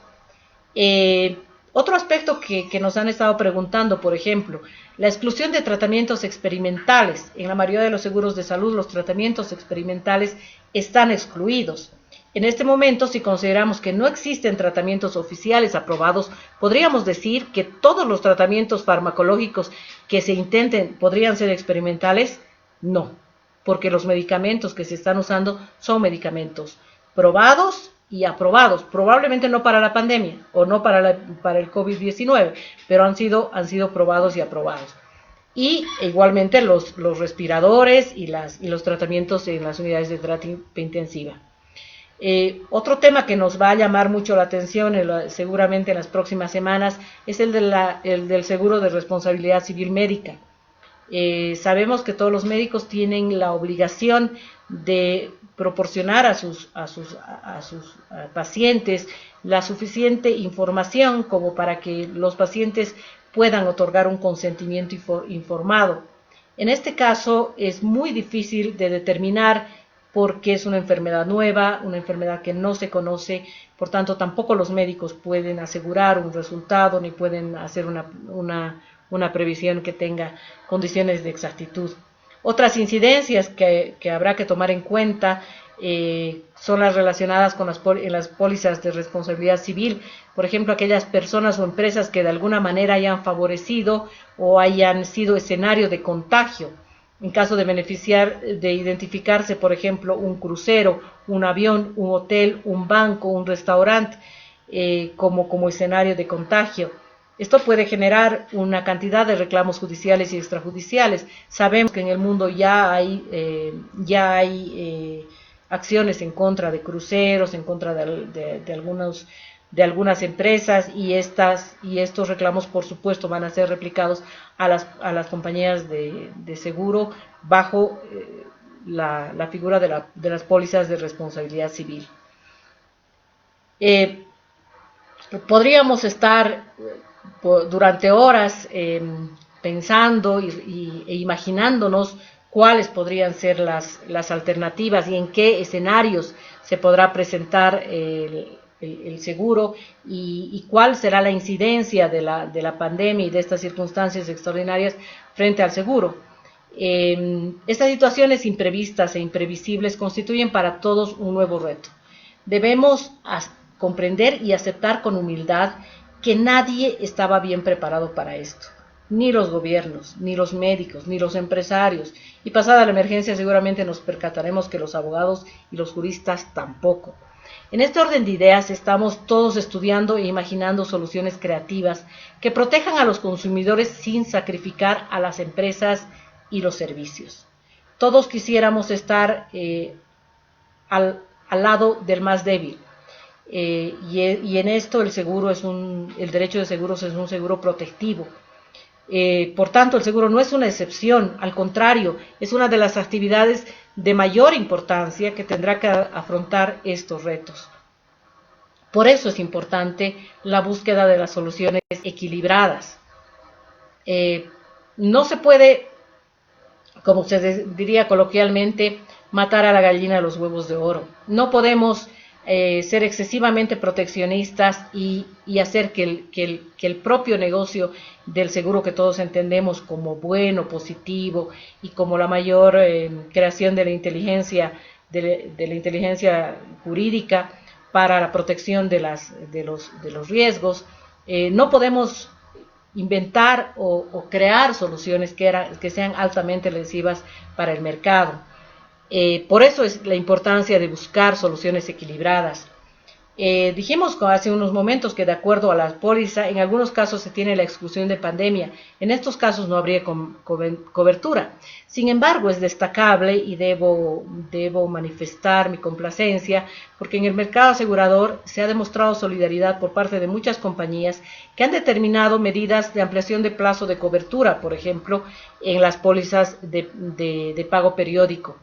Otro aspecto que nos han estado preguntando, por ejemplo, la exclusión de tratamientos experimentales. En la mayoría de los seguros de salud, los tratamientos experimentales están excluidos. En este momento, si consideramos que no existen tratamientos oficiales aprobados, podríamos decir que todos los tratamientos farmacológicos que se intenten podrían ser experimentales. No, porque los medicamentos que se están usando son medicamentos probados y aprobados, probablemente no para la pandemia o no para el COVID-19, pero han sido probados y aprobados. Y igualmente los respiradores y los tratamientos en las unidades de terapia intensiva. Otro tema que nos va a llamar mucho la atención seguramente en las próximas semanas es el del seguro de responsabilidad civil médica. Sabemos que todos los médicos tienen la obligación de proporcionar a sus pacientes la suficiente información como para que los pacientes puedan otorgar un consentimiento informado. En este caso es muy difícil de determinar porque es una enfermedad nueva, una enfermedad que no se conoce, por tanto tampoco los médicos pueden asegurar un resultado ni pueden hacer una previsión que tenga condiciones de exactitud. Otras incidencias que habrá que tomar en cuenta son las relacionadas con las pólizas de responsabilidad civil, por ejemplo, aquellas personas o empresas que de alguna manera hayan favorecido o hayan sido escenario de contagio. En caso de de identificarse, por ejemplo, un crucero, un avión, un hotel, un banco, un restaurante, como escenario de contagio. Esto puede generar una cantidad de reclamos judiciales y extrajudiciales. Sabemos que en el mundo ya hay acciones en contra de cruceros, en contra de algunas empresas, y estos reclamos, por supuesto, van a ser replicados a las compañías de seguro bajo la figura de las pólizas de responsabilidad civil. Podríamos estar durante horas pensando e imaginándonos cuáles podrían ser las alternativas y en qué escenarios se podrá presentar el seguro y cuál será la incidencia de la pandemia y de estas circunstancias extraordinarias frente al seguro. Estas situaciones imprevistas e imprevisibles constituyen para todos un nuevo reto. Debemos comprender y aceptar con humildad que nadie estaba bien preparado para esto, ni los gobiernos, ni los médicos, ni los empresarios, y pasada la emergencia seguramente nos percataremos que los abogados y los juristas tampoco. En este orden de ideas estamos todos estudiando e imaginando soluciones creativas que protejan a los consumidores sin sacrificar a las empresas y los servicios. Todos quisiéramos estar al lado del más débil. Y en esto el derecho de seguros es un seguro protectivo. Por tanto, el seguro no es una excepción, al contrario, es una de las actividades de mayor importancia que tendrá que afrontar estos retos. Por eso es importante la búsqueda de las soluciones equilibradas. No se puede, como se diría coloquialmente, matar a la gallina de los huevos de oro. No podemos ser excesivamente proteccionistas y hacer que el propio negocio del seguro, que todos entendemos como bueno, positivo y como la mayor creación de la inteligencia jurídica para la protección de los riesgos, no podemos inventar o crear soluciones que sean altamente lesivas para el mercado. Por eso es la importancia de buscar soluciones equilibradas. Dijimos hace unos momentos que de acuerdo a la póliza, en algunos casos se tiene la exclusión de pandemia, en estos casos no habría cobertura. Sin embargo, es destacable y debo manifestar mi complacencia porque en el mercado asegurador se ha demostrado solidaridad por parte de muchas compañías que han determinado medidas de ampliación de plazo de cobertura, por ejemplo, en las pólizas de pago periódico.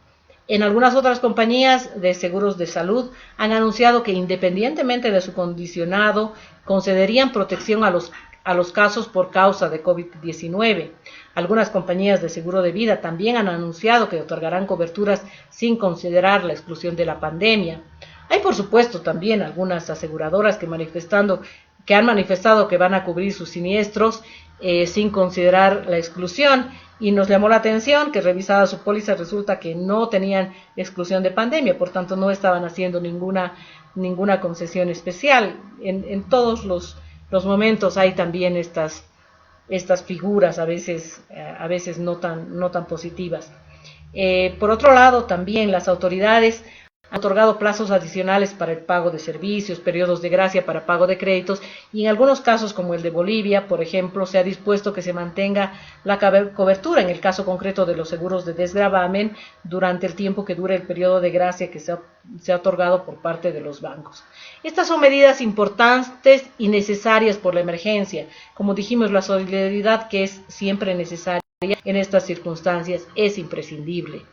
En algunas otras compañías de seguros de salud han anunciado que independientemente de su condicionado, concederían protección a los casos por causa de COVID-19. Algunas compañías de seguro de vida también han anunciado que otorgarán coberturas sin considerar la exclusión de la pandemia. Hay, por supuesto, también algunas aseguradoras que han manifestado que van a cubrir sus siniestros sin considerar la exclusión, y nos llamó la atención que revisada su póliza resulta que no tenían exclusión de pandemia, por tanto no estaban haciendo ninguna concesión especial. En todos los momentos hay también estas figuras a veces no tan positivas. Por otro lado, también las autoridades han otorgado plazos adicionales para el pago de servicios, periodos de gracia para pago de créditos, y en algunos casos, como el de Bolivia, por ejemplo, se ha dispuesto que se mantenga la cobertura en el caso concreto de los seguros de desgravamen durante el tiempo que dure el periodo de gracia que se ha otorgado por parte de los bancos. Estas son medidas importantes y necesarias por la emergencia. Como dijimos, la solidaridad, que es siempre necesaria en estas circunstancias, es imprescindible.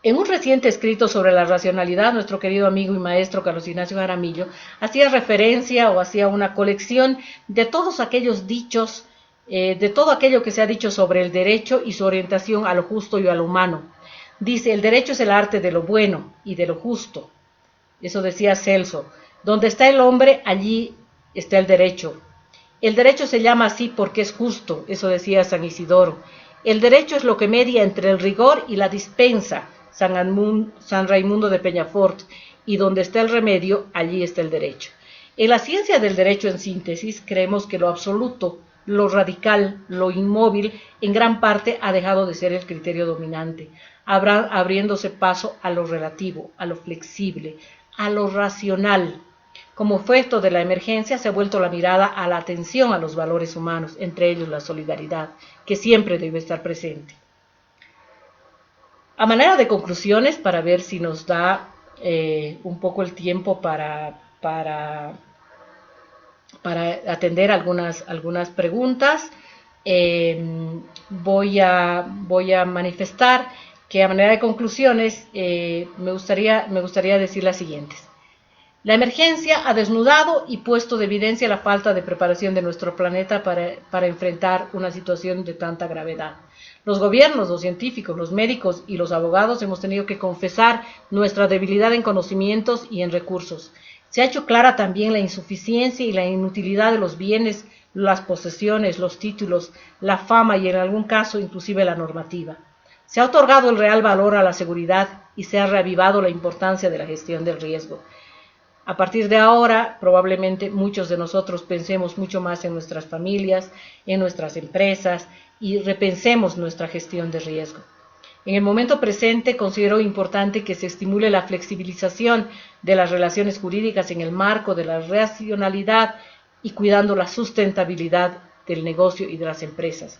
En un reciente escrito sobre la racionalidad, nuestro querido amigo y maestro Carlos Ignacio Jaramillo hacía referencia o hacía una colección de todos aquellos dichos de todo aquello que se ha dicho sobre el derecho y su orientación a lo justo y a lo humano. Dice, el derecho es el arte de lo bueno y de lo justo. Eso decía Celso. Donde está el hombre, allí está el derecho. El derecho se llama así porque es justo, eso decía San Isidoro. El derecho es lo que media entre el rigor y la dispensa, San Raimundo de Peñafort, y donde está el remedio, allí está el derecho. En la ciencia del derecho, en síntesis, creemos que lo absoluto, lo radical, lo inmóvil, en gran parte ha dejado de ser el criterio dominante, abriéndose paso a lo relativo, a lo flexible, a lo racional. Como efecto de la emergencia se ha vuelto la mirada a la atención a los valores humanos, entre ellos la solidaridad, que siempre debe estar presente. A manera de conclusiones, para ver si nos da un poco el tiempo para atender algunas preguntas, voy a manifestar que a manera de conclusiones me gustaría decir las siguientes. La emergencia ha desnudado y puesto de evidencia la falta de preparación de nuestro planeta para enfrentar una situación de tanta gravedad. Los gobiernos, los científicos, los médicos y los abogados hemos tenido que confesar nuestra debilidad en conocimientos y en recursos. Se ha hecho clara también la insuficiencia y la inutilidad de los bienes, las posesiones, los títulos, la fama y en algún caso inclusive la normativa. Se ha otorgado el real valor a la seguridad y se ha reavivado la importancia de la gestión del riesgo. A partir de ahora, probablemente muchos de nosotros pensemos mucho más en nuestras familias, en nuestras empresas y repensemos nuestra gestión de riesgo. En el momento presente considero importante que se estimule la flexibilización de las relaciones jurídicas en el marco de la racionalidad y cuidando la sustentabilidad del negocio y de las empresas.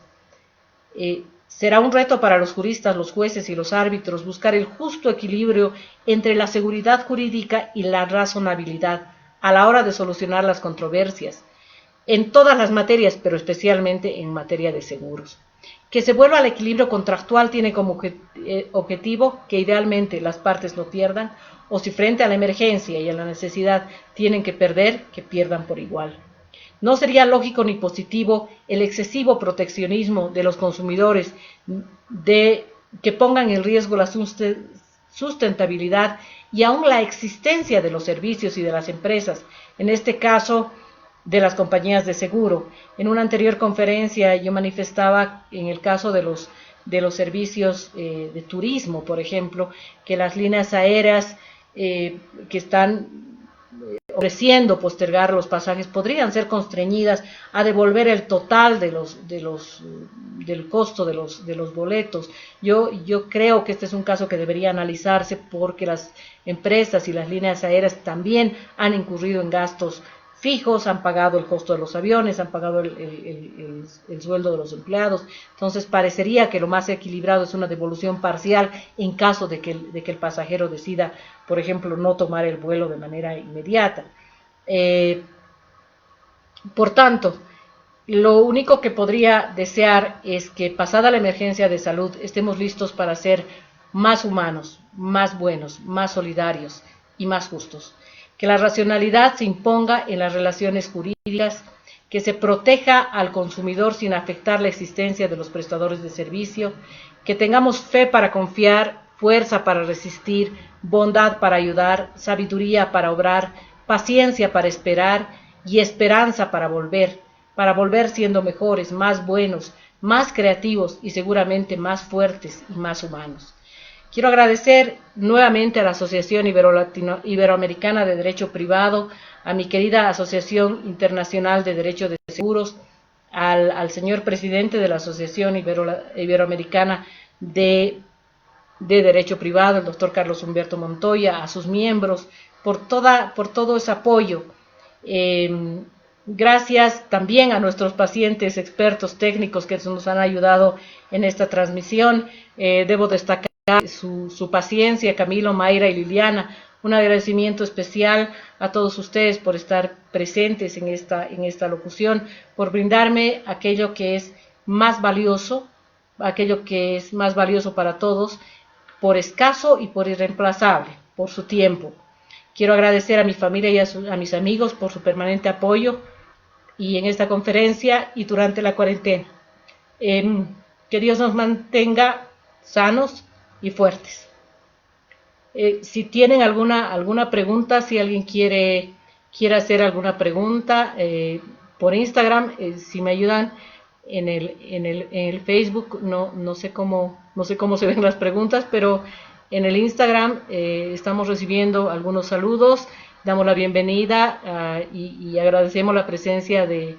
Será un reto para los juristas, los jueces y los árbitros buscar el justo equilibrio entre la seguridad jurídica y la razonabilidad a la hora de solucionar las controversias en todas las materias, pero especialmente en materia de seguros. Que se vuelva al equilibrio contractual tiene como objetivo que idealmente las partes no pierdan, o si frente a la emergencia y a la necesidad tienen que perder, que pierdan por igual. No sería lógico ni positivo el excesivo proteccionismo de los consumidores que pongan en riesgo la sustentabilidad y aún la existencia de los servicios y de las empresas, en este caso de las compañías de seguro. En una anterior conferencia yo manifestaba en el caso de los servicios de turismo, por ejemplo, que las líneas aéreas que están ofreciendo postergar los pasajes podrían ser constreñidas a devolver el total del costo de los boletos. Yo creo que este es un caso que debería analizarse porque las empresas y las líneas aéreas también han incurrido en gastos fijos, han pagado el costo de los aviones, han pagado el sueldo de los empleados. Entonces parecería que lo más equilibrado es una devolución parcial en caso de que el pasajero decida, por ejemplo, no tomar el vuelo de manera inmediata. Por tanto, lo único que podría desear es que pasada la emergencia de salud estemos listos para ser más humanos, más buenos, más solidarios y más justos. Que la racionalidad se imponga en las relaciones jurídicas, que se proteja al consumidor sin afectar la existencia de los prestadores de servicio, que tengamos fe para confiar, fuerza para resistir, bondad para ayudar, sabiduría para obrar, paciencia para esperar y esperanza para volver siendo mejores, más buenos, más creativos y seguramente más fuertes y más humanos. Quiero agradecer nuevamente a la Asociación Iberoamericana de Derecho Privado, a mi querida Asociación Internacional de Derecho de Seguros, al señor presidente de la Asociación Iberoamericana de Derecho Privado, el doctor Carlos Humberto Montoya, a sus miembros, por todo ese apoyo. Gracias también a nuestros pacientes, expertos técnicos que nos han ayudado en esta transmisión. Debo destacar su paciencia, Camilo, Mayra y Liliana. Un agradecimiento especial a todos ustedes por estar presentes en esta locución, por brindarme aquello que es más valioso para todos, por escaso y por irreemplazable, por su tiempo. Quiero agradecer a mi familia y a mis amigos por su permanente apoyo, y en esta conferencia y durante la cuarentena. Que Dios nos mantenga sanos y fuertes. Si tienen alguna pregunta, si alguien quiere hacer alguna pregunta por Instagram, si me ayudan en el Facebook, no sé cómo se ven las preguntas, pero en el Instagram estamos recibiendo algunos saludos, damos la bienvenida y agradecemos la presencia de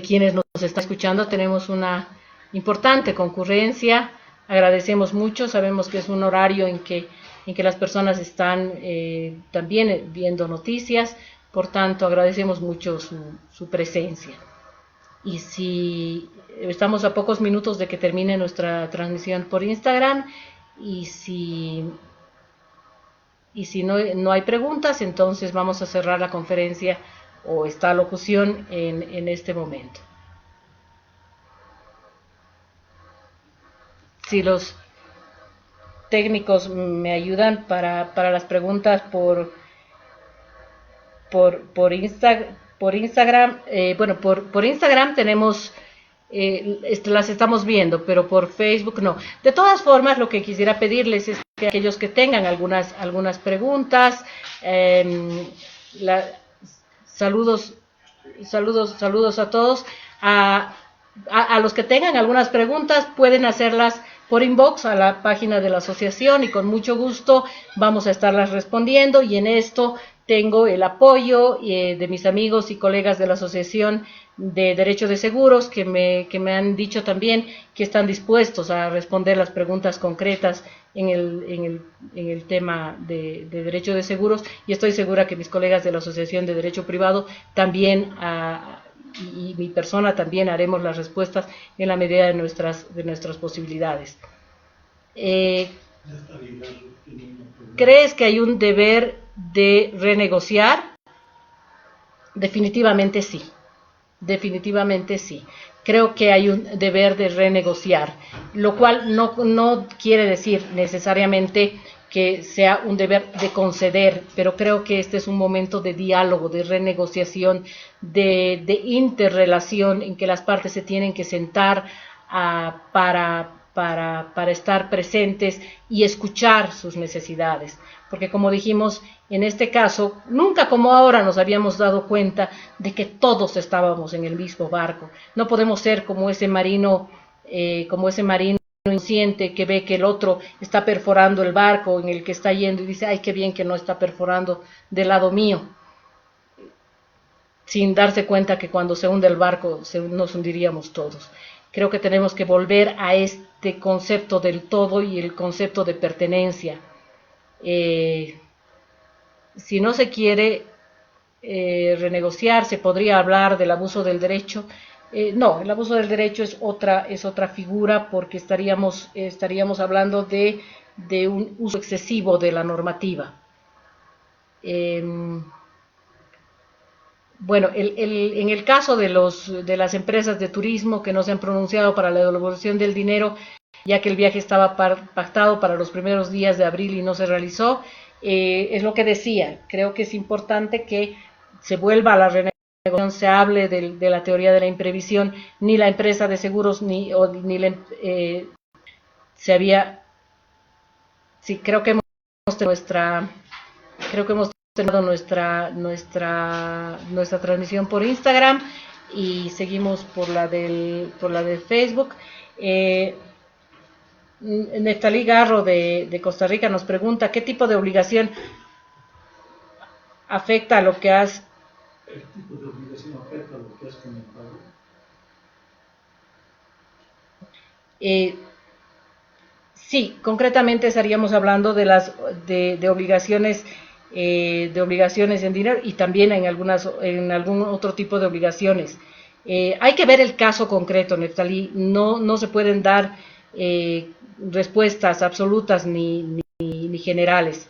quienes nos están escuchando. Tenemos una importante concurrencia, agradecemos mucho, sabemos que es un horario en que las personas están también viendo noticias, por tanto agradecemos mucho su presencia. Y si estamos a pocos minutos de que termine nuestra transmisión por Instagram, y si no hay preguntas, entonces vamos a cerrar la conferencia o esta locución en este momento. Si los técnicos me ayudan para las preguntas por Instagram, bueno, por Instagram tenemos, las estamos viendo, pero por Facebook no. De todas formas, lo que quisiera pedirles es que aquellos que tengan algunas preguntas, saludos a todos. A los que tengan algunas preguntas pueden hacerlas por inbox a la página de la asociación y con mucho gusto vamos a estarlas respondiendo, y en esto tengo el apoyo de mis amigos y colegas de la Asociación de Derecho de Seguros que me han dicho también que están dispuestos a responder las preguntas concretas en el tema de Derecho de Seguros, y estoy segura que mis colegas de la Asociación de Derecho Privado también y mi persona también haremos las respuestas en la medida de nuestras posibilidades. ¿Crees que hay un deber de renegociar? Definitivamente sí. Creo que hay un deber de renegociar, lo cual no quiere decir necesariamente que sea un deber de conceder, pero creo que este es un momento de diálogo, de renegociación, de interrelación, en que las partes se tienen que sentar para estar presentes y escuchar sus necesidades. Porque como dijimos, en este caso, nunca como ahora nos habíamos dado cuenta de que todos estábamos en el mismo barco. No podemos ser como ese marino inconsciente que ve que el otro está perforando el barco en el que está yendo y dice, ay, qué bien que no está perforando del lado mío, sin darse cuenta que cuando se hunde el barco nos hundiríamos todos. Creo que tenemos que volver a este concepto del todo y el concepto de pertenencia. Si no se quiere renegociar, se podría hablar del abuso del derecho. No, el abuso del derecho es otra figura, porque estaríamos hablando de un uso excesivo de la normativa. Bueno, en el caso de las empresas de turismo que no se han pronunciado para la devolución del dinero, ya que el viaje estaba pactado para los primeros días de abril y no se realizó, es lo que decía. Creo que es importante que se vuelva a la renegociación, se hable de la teoría de la imprevisión. Ni la empresa de seguros creo que hemos terminado nuestra transmisión por Instagram y seguimos por la de Facebook. Neftalí Garro de Costa Rica nos pregunta ¿qué tipo de obligación afecta a lo que has comentado? Sí, concretamente estaríamos hablando de obligaciones en dinero y también en algún otro tipo de obligaciones. Hay que ver el caso concreto, Neftalí. No se pueden dar respuestas absolutas ni generales.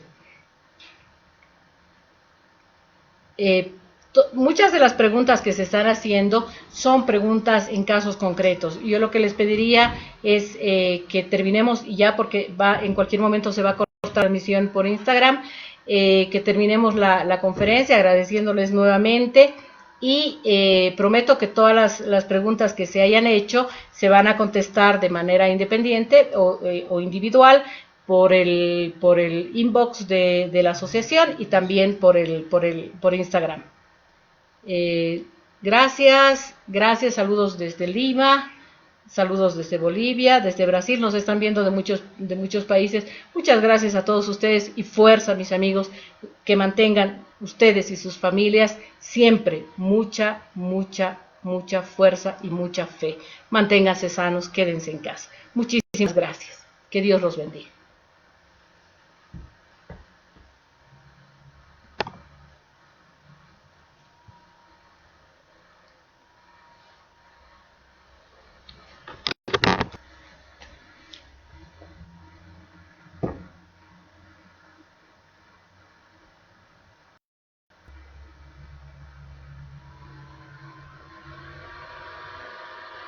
Muchas de las preguntas que se están haciendo son preguntas en casos concretos. Yo lo que les pediría es que terminemos ya, porque en cualquier momento se va a cortar la transmisión por Instagram, que terminemos la conferencia agradeciéndoles nuevamente y prometo que todas las preguntas que se hayan hecho se van a contestar de manera independiente o individual por el inbox de la asociación y también por Instagram. Gracias, saludos desde Lima, saludos desde Bolivia, desde Brasil, nos están viendo de muchos países. Muchas gracias a todos ustedes y fuerza, mis amigos, que mantengan ustedes y sus familias siempre mucha fuerza y mucha fe. Manténganse sanos, quédense en casa. Muchísimas gracias. Que Dios los bendiga.